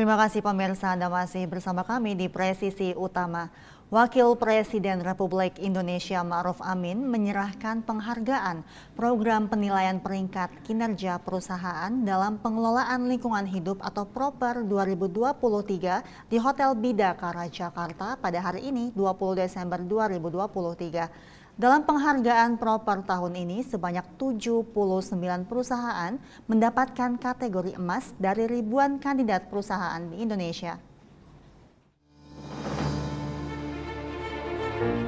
Terima kasih pemirsa, Anda masih bersama kami di Presisi Utama. Wakil Presiden Republik Indonesia Ma'ruf Amin menyerahkan penghargaan program penilaian peringkat kinerja perusahaan dalam pengelolaan lingkungan hidup atau PROPER 2023 di Hotel Bidakara, Jakarta pada hari ini 20 Desember 2023. Dalam penghargaan PROPER tahun ini, sebanyak 79 perusahaan mendapatkan kategori emas dari ribuan kandidat perusahaan di Indonesia.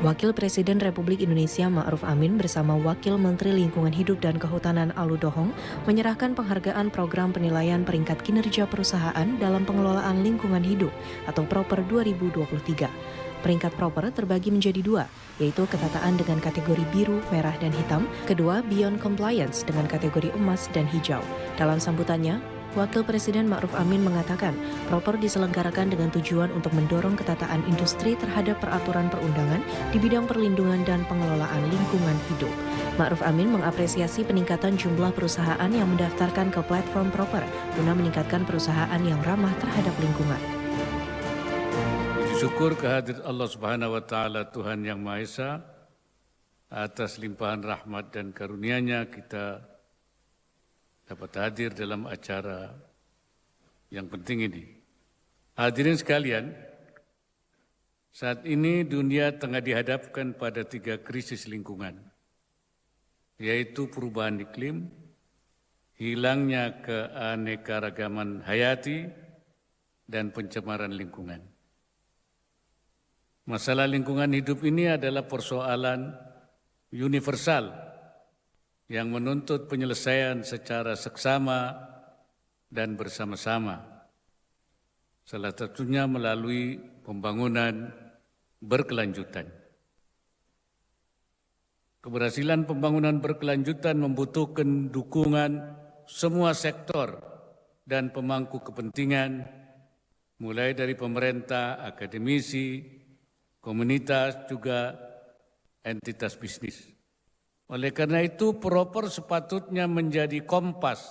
Wakil Presiden Republik Indonesia Ma'ruf Amin bersama Wakil Menteri Lingkungan Hidup dan Kehutanan Alu Dohong menyerahkan penghargaan program penilaian peringkat kinerja perusahaan dalam pengelolaan lingkungan hidup atau PROPER 2023. Peringkat PROPER terbagi menjadi dua, yaitu ketataan dengan kategori biru, merah, dan hitam. Kedua, Beyond Compliance dengan kategori emas dan hijau. Dalam sambutannya, Wakil Presiden Ma'ruf Amin mengatakan PROPER diselenggarakan dengan tujuan untuk mendorong ketataan industri terhadap peraturan perundangan di bidang perlindungan dan pengelolaan lingkungan hidup. Ma'ruf Amin mengapresiasi peningkatan jumlah perusahaan yang mendaftarkan ke platform PROPER guna meningkatkan perusahaan yang ramah terhadap lingkungan. Syukur kehadirat Allah Subhanahu wa Ta'ala, Tuhan Yang Maha Esa, atas limpahan rahmat dan karunia-Nya kita dapat hadir dalam acara yang penting ini. Hadirin sekalian, saat ini dunia tengah dihadapkan pada 3 krisis lingkungan, yaitu perubahan iklim, hilangnya keanekaragaman hayati, dan pencemaran lingkungan. Masalah lingkungan hidup ini adalah persoalan universal yang menuntut penyelesaian secara seksama dan bersama-sama. Salah satunya melalui pembangunan berkelanjutan. Keberhasilan pembangunan berkelanjutan membutuhkan dukungan semua sektor dan pemangku kepentingan, mulai dari pemerintah, akademisi, komunitas, juga entitas bisnis. Oleh karena itu, PROPER sepatutnya menjadi kompas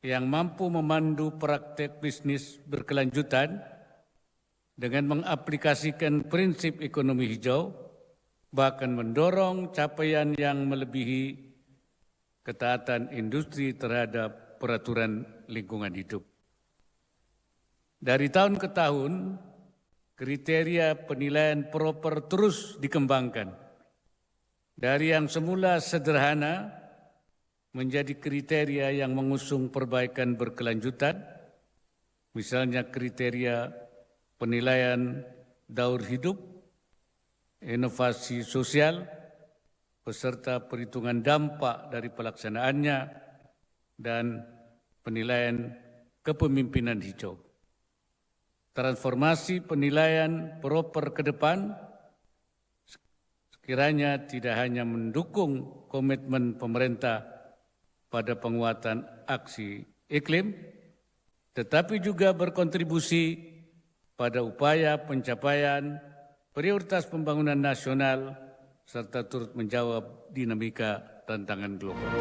yang mampu memandu praktek bisnis berkelanjutan dengan mengaplikasikan prinsip ekonomi hijau, bahkan mendorong capaian yang melebihi ketaatan industri terhadap peraturan lingkungan hidup. Dari tahun ke tahun, kriteria penilaian PROPER terus dikembangkan. Dari yang semula sederhana menjadi kriteria yang mengusung perbaikan berkelanjutan, misalnya kriteria penilaian daur hidup, inovasi sosial, beserta perhitungan dampak dari pelaksanaannya, dan penilaian kepemimpinan hijau. Transformasi penilaian PROPER ke depan sekiranya tidak hanya mendukung komitmen pemerintah pada penguatan aksi iklim, tetapi juga berkontribusi pada upaya pencapaian prioritas pembangunan nasional serta turut menjawab dinamika tantangan global.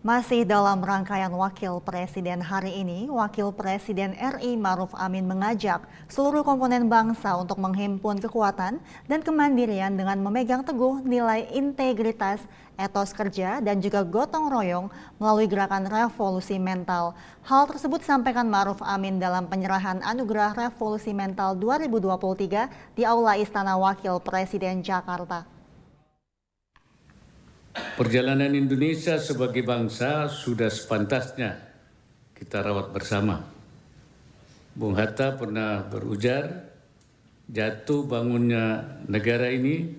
Masih dalam rangkaian Wakil Presiden hari ini, Wakil Presiden RI Ma'ruf Amin mengajak seluruh komponen bangsa untuk menghimpun kekuatan dan kemandirian dengan memegang teguh nilai integritas, etos kerja, dan juga gotong royong melalui gerakan revolusi mental. Hal tersebut disampaikan Ma'ruf Amin dalam penyerahan Anugerah Revolusi Mental 2023 di Aula Istana Wakil Presiden Jakarta. Perjalanan Indonesia sebagai bangsa sudah sepantasnya kita rawat bersama. Bung Hatta pernah berujar, jatuh bangunnya negara ini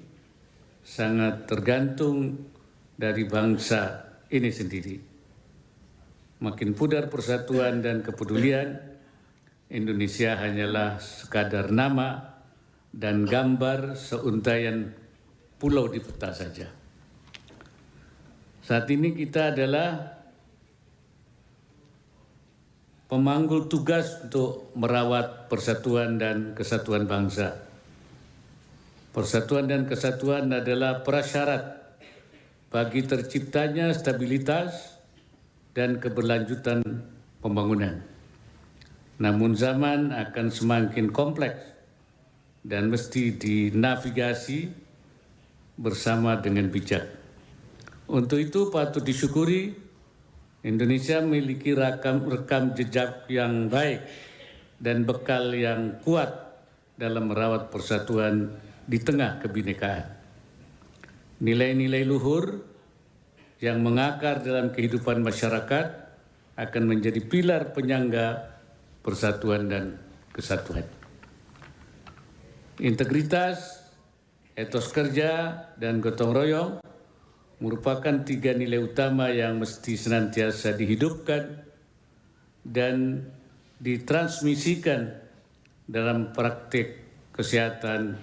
sangat tergantung dari bangsa ini sendiri. Makin pudar persatuan dan kepedulian, Indonesia hanyalah sekadar nama dan gambar seuntaian pulau di peta saja. Saat ini kita adalah pemanggul tugas untuk merawat persatuan dan kesatuan bangsa. Persatuan dan kesatuan adalah prasyarat bagi terciptanya stabilitas dan keberlanjutan pembangunan. Namun zaman akan semakin kompleks dan mesti dinavigasi bersama dengan bijak. Untuk itu patut disyukuri Indonesia memiliki rekam jejak yang baik dan bekal yang kuat dalam merawat persatuan di tengah kebinekaan. Nilai-nilai luhur yang mengakar dalam kehidupan masyarakat akan menjadi pilar penyangga persatuan dan kesatuan. Integritas, etos kerja, dan gotong royong merupakan 3 nilai utama yang mesti senantiasa dihidupkan dan ditransmisikan dalam praktik kesehatan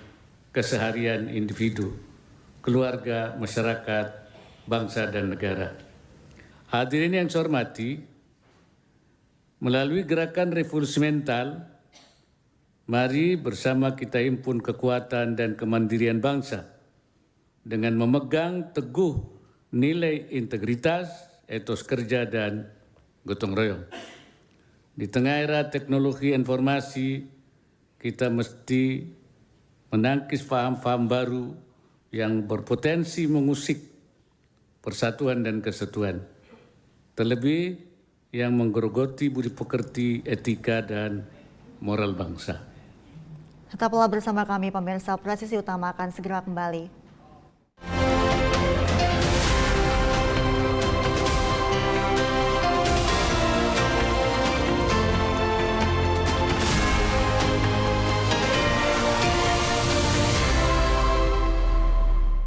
keseharian individu, keluarga, masyarakat, bangsa, dan negara. Hadirin yang saya hormati, melalui gerakan revolusi mental, mari bersama kita himpun kekuatan dan kemandirian bangsa dengan memegang teguh nilai integritas, etos kerja, dan gotong royong. Di tengah era teknologi informasi, kita mesti menangkis paham-paham baru yang berpotensi mengusik persatuan dan kesatuan, terlebih yang menggerogoti budi pekerti, etika, dan moral bangsa. Tetaplah bersama kami pemirsa, Presisi Utama akan segera kembali.